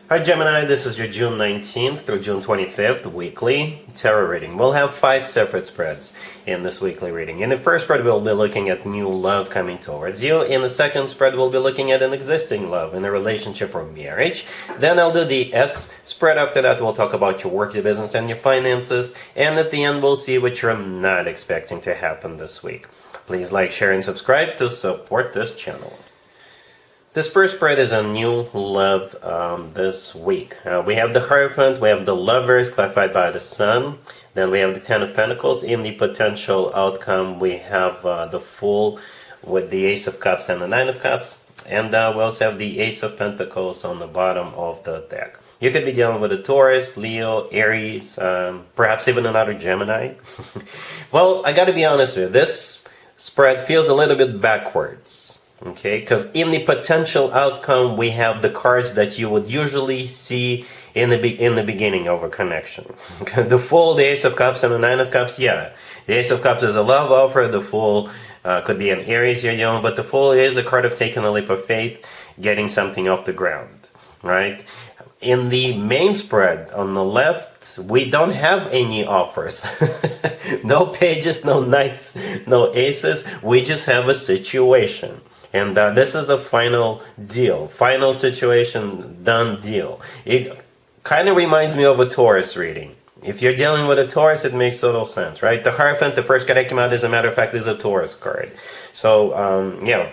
Hi Gemini, this is your June 19th through June 25th weekly tarot reading. We'll have 5 separate spreads in this weekly reading. In the first spread, we'll be looking at new love coming towards you. In the second spread, we'll be looking at an existing love in a relationship or marriage. Then I'll do the X spread. After that, we'll talk about your work, your business, and your finances. And at the end, we'll see what you're not expecting to happen this week. Please like, share, and subscribe to support this channel. This first spread is on new love this week. We have the Hierophant, we have the Lovers, clarified by the Sun. Then we have the Ten of Pentacles. In the potential outcome, we have the Fool with the Ace of Cups and the Nine of Cups. And we also have the Ace of Pentacles on the bottom of the deck. You could be dealing with a Taurus, Leo, Aries, perhaps even another Gemini. Well, I gotta be honest with you, this spread feels a little bit backwards. Okay, because in the potential outcome, we have the cards that you would usually see in the beginning of a connection. The Fool, the Ace of Cups, and the Nine of Cups. Yeah, the Ace of Cups is a love offer. The Fool could be an Aries you're dealing, but the Fool is a card of taking a leap of faith, getting something off the ground, right? In the main spread on the left, we don't have any offers. No pages, no knights, no aces. We just have a situation. And this is a final deal, final situation, done deal. It kind of reminds me of a Taurus reading. If you're dealing with a Taurus, it makes total sense, right? The Hierophant, the first card that came out, as a matter of fact, is a Taurus card. So, yeah,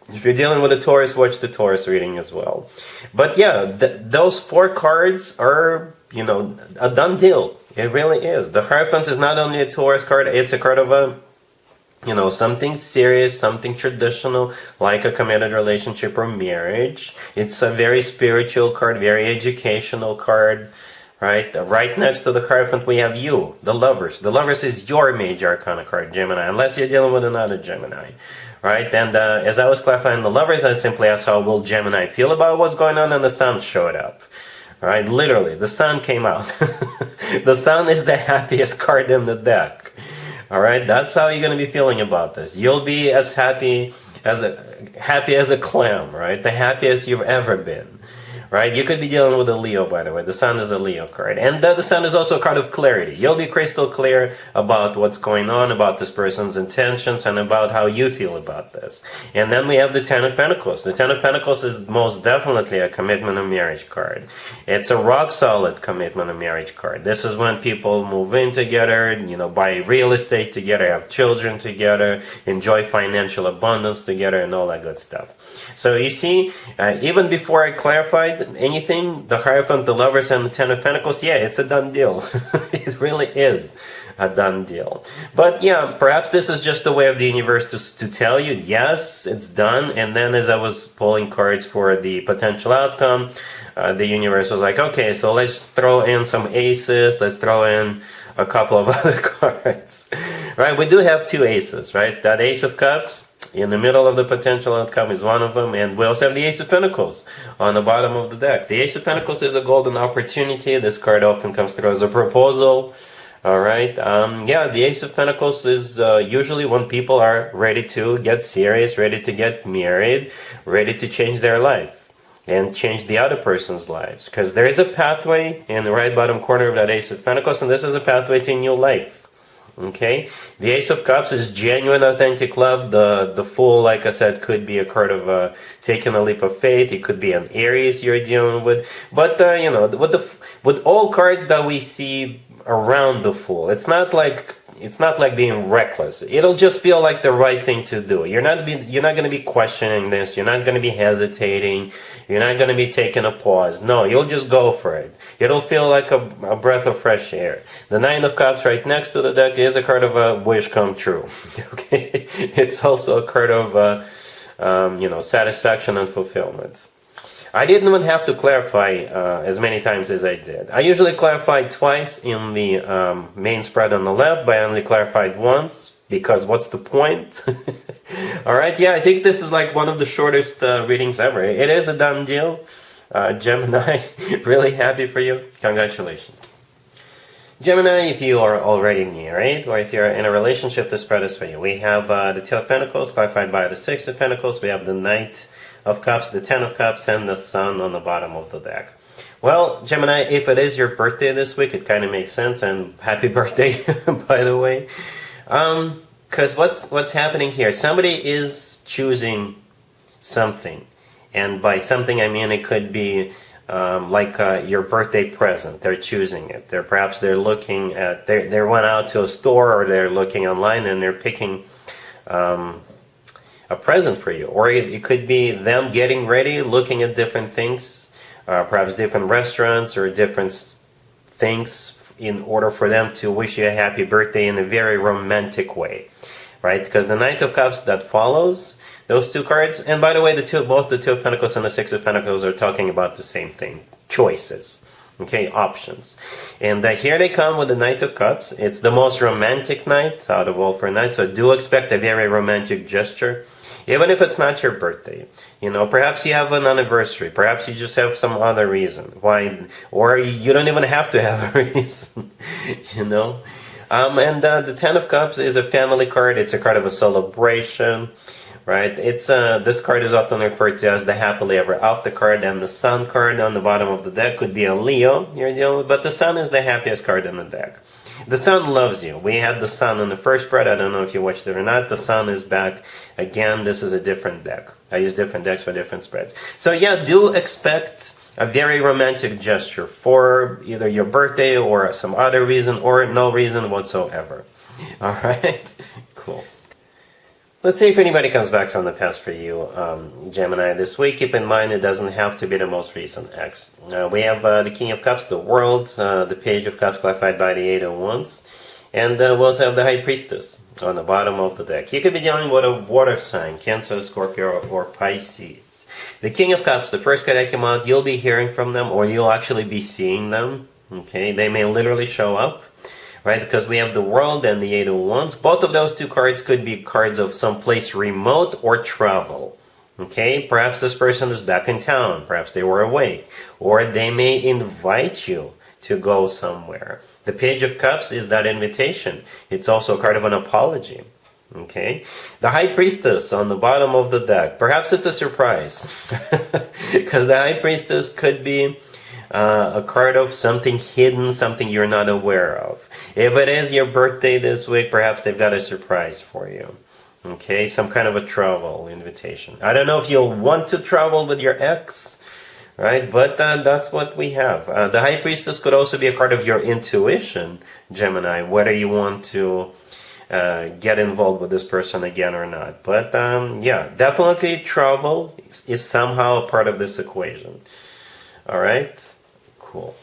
if you're dealing with a Taurus, watch the Taurus reading as well. But yeah, those 4 cards are, you know, a done deal. It really is. The Hierophant is not only a Taurus card, it's a card of a, you know, something serious, something traditional, like a committed relationship or marriage. It's a very spiritual card, very educational card, right? Right next to the Hierophant, we have you, the Lovers. The Lovers is your major arcana card, Gemini, unless you're dealing with another Gemini, right? And as I was clarifying the Lovers, I simply asked how will Gemini feel about what's going on, and the Sun showed up. Right? Literally, the Sun came out. The Sun is the happiest card in the deck. All right, that's how you're going to be feeling about this. You'll be as happy as a clam, right? The happiest you've ever been, right? You could be dealing with a Leo, by the way. The Sun is a Leo card, and the Sun is also a card of clarity. You'll be crystal clear about what's going on, about this person's intentions, and about how you feel about this. And then we have the Ten of Pentacles. The Ten of Pentacles is most definitely a commitment and marriage card. It's a rock-solid commitment and marriage card. This is when people move in together, you know, buy real estate together, have children together, enjoy financial abundance together, and all that good stuff. So you see, even before I clarified anything, the Hierophant, the Lovers, and the Ten of Pentacles, yeah, it's a done deal. It really is a done deal. But yeah, perhaps this is just the way of the universe to tell you, yes, it's done. And then as I was pulling cards for the potential outcome, the universe was like, okay, so let's throw in some aces, let's throw in a couple of other cards, right? We do have 2 aces, right? That Ace of Cups in the middle of the potential outcome is one of them, and we also have the Ace of Pentacles on the bottom of the deck. The Ace of Pentacles is a golden opportunity. This card often comes through as a proposal. All right, yeah, the Ace of Pentacles is usually when people are ready to get serious, ready to get married, ready to change their life and change the other person's lives, because there is a pathway in the right bottom corner of that Ace of Pentacles, and this is a pathway to new life. Okay, the Ace of Cups is genuine, authentic love. The Fool, like I said, could be a card of taking a leap of faith. It could be an Aries you're dealing with. But you know, with all cards that we see around the Fool, it's not like being reckless. It'll just feel like the right thing to do. You're not going to be questioning this. You're not going to be hesitating. You're not going to be taking a pause. No, you'll just go for it. It'll feel like a breath of fresh air. The Nine of Cups right next to the deck is a card of a wish come true. Okay, it's also a card of you know, satisfaction and fulfillment. I didn't even have to clarify as many times as I did. I usually clarify twice in the main spread on the left, but I only clarified once, because what's the point? Alright, yeah, I think this is like one of the shortest readings ever. It is a done deal. Gemini, really happy for you. Congratulations. Gemini, if you are already married, or if you're in a relationship, this spread is for you. We have the Two of Pentacles, clarified by the Six of Pentacles. We have the Knight of Cups, the Ten of Cups, and the Sun on the bottom of the deck. Well, Gemini, if it is your birthday this week, it kind of makes sense, and happy birthday, by the way. Because what's happening here? Somebody is choosing something, and by something I mean it could be like your birthday present. They're choosing it. Perhaps they're looking at they went out to a store, or they're looking online and they're picking a present for you, or it could be them getting ready, looking at different things, perhaps different restaurants or different things in order for them to wish you a happy birthday in a very romantic way, right? Because the Knight of Cups that follows those two cards, and by the way, both the Two of Pentacles and the Six of Pentacles are talking about the same thing: choices, okay, options. And here they come with the Knight of Cups. It's the most romantic night out of all 4 nights, so do expect a very romantic gesture, even if it's not your birthday. Perhaps you have an anniversary, perhaps you just have some other reason why, or you don't even have to have a reason, And the Ten of Cups is a family card. It's a card of a celebration, right? It's this card is often referred to as the happily ever after card, and the Sun card on the bottom of the deck could be a Leo you're dealing with, but the Sun is the happiest card in the deck. The Sun loves you. We had the Sun in the first spread. I don't know if you watched it or not. The Sun is back again. This is a different deck. I use different decks for different spreads. So yeah, do expect a very romantic gesture for either your birthday or some other reason, or no reason whatsoever. All right? Cool. Let's see if anybody comes back from the past for you, Gemini, this week. Keep in mind, it doesn't have to be the most recent ex. We have the King of Cups, the World, the Page of Cups clarified by the Eight of Wands, and we also have the High Priestess on the bottom of the deck. You could be dealing with a water sign, Cancer, Scorpio, or Pisces. The King of Cups, the first card that came out, you'll be hearing from them, or you'll actually be seeing them. Okay, they may literally show up. Right, because we have the World and the Eight of Wands. Both of those two cards could be cards of someplace remote or travel. Okay, perhaps this person is back in town. Perhaps they were away. Or they may invite you to go somewhere. The Page of Cups is that invitation. It's also a card of an apology. Okay, the High Priestess on the bottom of the deck. Perhaps it's a surprise. Because the High Priestess could be a card of something hidden, something you're not aware of. If it is your birthday this week, perhaps they've got a surprise for you. Okay, some kind of a travel invitation. I don't know if you'll want to travel with your ex, right? But that's what we have. The High Priestess could also be a card of your intuition, Gemini, whether you want to get involved with this person again or not. But yeah, definitely travel is somehow a part of this equation. All right, cool.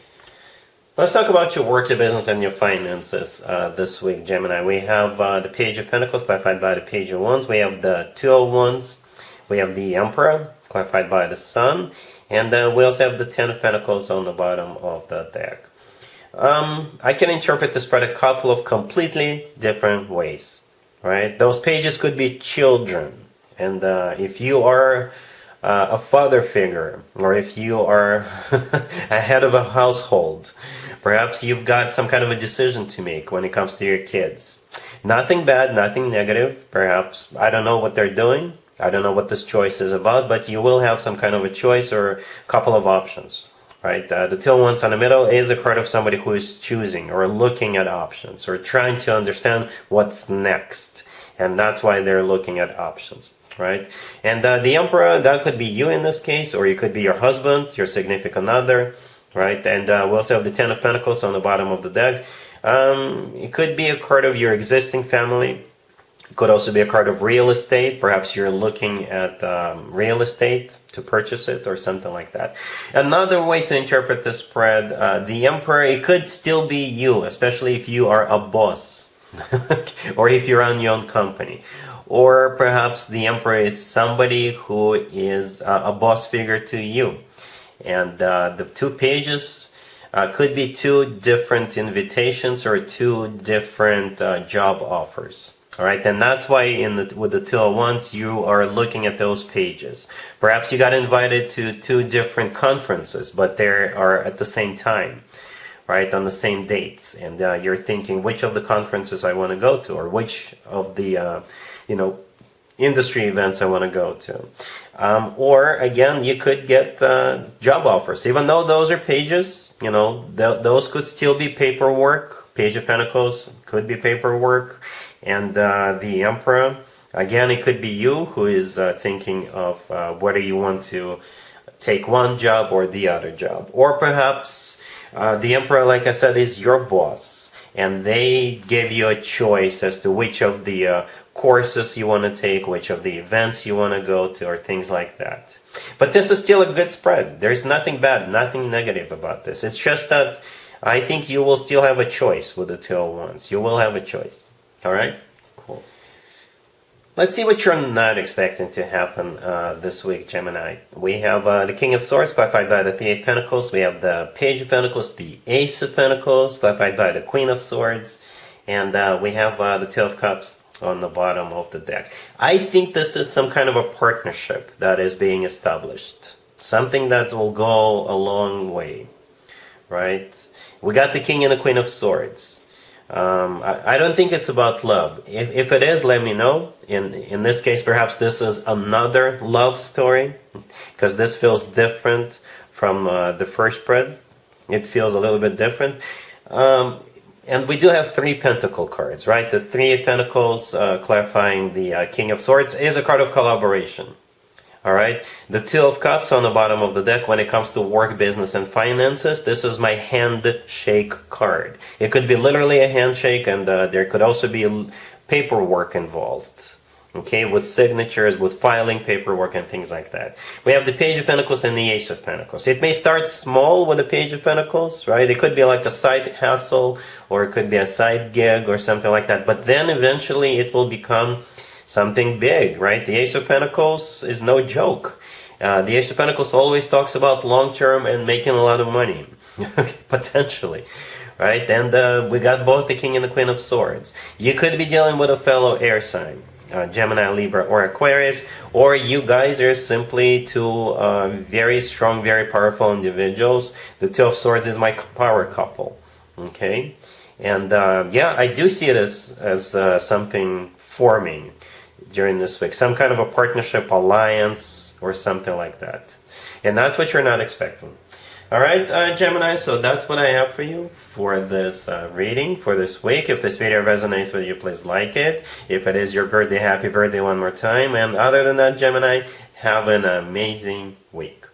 Let's talk about your work, your business, and your finances this week, Gemini. We have the Page of Pentacles, clarified by the Page of Wands. We have the Two of Wands. We have the Emperor, clarified by the Sun. And we also have the Ten of Pentacles on the bottom of the deck. I can interpret this spread a couple of completely different ways, right? Those pages could be children. And if you are a father figure, or if you are a head of a household, perhaps you've got some kind of a decision to make when it comes to your kids. Nothing bad, nothing negative. Perhaps, I don't know what they're doing. I don't know what this choice is about, but you will have some kind of a choice or a couple of options, right? The Two of Wands on the middle is a card of somebody who is choosing or looking at options or trying to understand what's next. And that's why they're looking at options. Right? And the Emperor, that could be you in this case, or it could be your husband, your significant other, right? And we also have the Ten of Pentacles on the bottom of the deck. It could be a card of your existing family. It could also be a card of real estate. Perhaps you're looking at real estate to purchase it or something like that. Another way to interpret this spread, the Emperor, it could still be you, especially if you are a boss or if you run your own company. Or perhaps the Emperor is somebody who is a boss figure to you. And the two pages could be two different invitations or two different job offers. All right, and that's why with the Two of Wands, you are looking at those pages. Perhaps you got invited to two different conferences, but they are at the same time, right, on the same dates. And you're thinking, which of the conferences I want to go to, or which of the industry events I want to go to. Or again, you could get job offers. Even though those are pages, those could still be paperwork. Page of Pentacles could be paperwork. And the Emperor, again, it could be you who is thinking of whether you want to take one job or the other job. Or perhaps the Emperor, like I said, is your boss, and they give you a choice as to which of the courses you want to take, which of the events you want to go to, or things like that. But this is still a good spread. There's nothing bad, nothing negative about this. It's just that I think you will still have a choice with the Two of Wands. You will have a choice. All right? Cool. Let's see what you're not expecting to happen this week, Gemini. We have the King of Swords, clarified by the Three of Pentacles. We have the Page of Pentacles, the Ace of Pentacles, clarified by the Queen of Swords. And we have the Two of Cups on the bottom of the deck. I think this is some kind of a partnership that is being established. Something that will go a long way. Right? We got the King and the Queen of Swords. I don't think it's about love. If it is, let me know. In this case, perhaps this is another love story, because this feels different from the first spread. It feels a little bit different. And we do have three Pentacle cards, right? The Three of Pentacles, clarifying the King of Swords, is a card of collaboration. All right? The Two of Cups on the bottom of the deck, when it comes to work, business, and finances, this is my handshake card. It could be literally a handshake, and there could also be paperwork involved. Okay, with signatures, with filing paperwork and things like that. We have the Page of Pentacles and the Ace of Pentacles. It may start small with the Page of Pentacles, right? It could be like a side hustle, or it could be a side gig or something like that. But then eventually it will become something big, right? The Ace of Pentacles is no joke. The Ace of Pentacles always talks about long-term and making a lot of money, potentially. Right? And we got both the King and the Queen of Swords. You could be dealing with a fellow air sign. Gemini, Libra, or Aquarius, or you guys are simply two very strong, very powerful individuals. The Two of Swords is my power couple. Okay? And yeah, I do see it as something forming during this week. Some kind of a partnership, alliance, or something like that. And that's what you're not expecting. Alright, Gemini, so that's what I have for you for this reading for this week. If this video resonates with you, please like it. If it is your birthday, happy birthday one more time. And other than that, Gemini, have an amazing week.